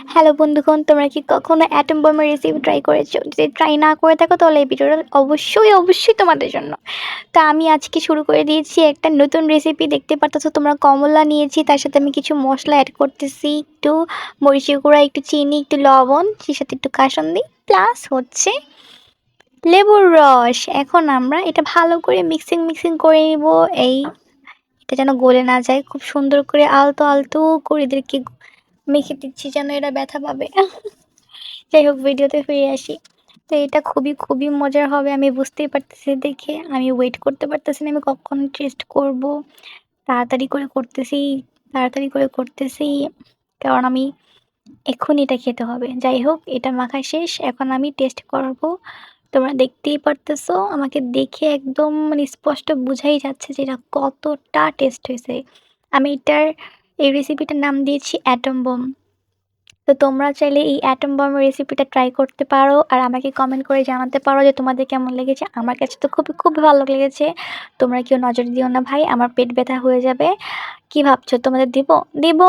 Hello বন্ধুগণ, তোমরা কি কখনো অ্যাটম বোমের রেসিপি ট্রাই করেছো? যদি ট্রাই না করে থাকো তাহলে এই ভিডিওটা অবশ্যই তোমাদের জন্য। তা আমি আজকে শুরু করে দিয়েছি একটা নতুন রেসিপি। দেখতে পারতেছো তোমরা, কমলা নিয়েছি, তার সাথে আমি কিছু মশলা অ্যাড করতেছি, একটু মরিচের গুঁড়া, একটু চিনি, একটু লবণ, সেই সাথে একটু কাসুন্দি, প্লাস হচ্ছে লেবুর রস। এখন আমরা এটা ভালো করে মিক্সিং করে নিব। এই এটা যেন গলে না যায়, খুব সুন্দর করে আলতো আলতো করে এদেরকে মেখে দিচ্ছি যেন এরা ব্যথা পাবে। যাই হোক, ভিডিওতে ফিরে আসি। তো এটা খুবই মজার হবে, আমি বুঝতেই পারতেছি দেখে। আমি ওয়েট করতে পারতেছি না, আমি কখন টেস্ট করব। তাড়াতাড়ি করে করতেছি, তাড়াতাড়ি করে করতেছি, কারণ আমি এক্ষুনি এটা খেতে হবে। যাই হোক, এটা মাখা শেষ, এখন আমি টেস্ট করব। তোমরা দেখতেই পারতেছো, আমাকে দেখে একদম মানে স্পষ্ট বোঝাই যাচ্ছে যে এটা কতটা টেস্ট হয়েছে। আমি এই রেসিপিটার নাম দিয়েছি অ্যাটম বোম। তো তোমরা চাইলে এই অ্যাটম বমের রেসিপিটা ট্রাই করতে পারো, আর আমাকে কমেন্ট করে জানাতে পারো যে তোমাদের কেমন লেগেছে। আমার কাছে তো খুবই ভালো লেগেছে। তোমরা কেউ নজর দিও না ভাই, আমার পেট ব্যথা হয়ে যাবে। কি ভাবছো, তোমাদের দিব? দিব।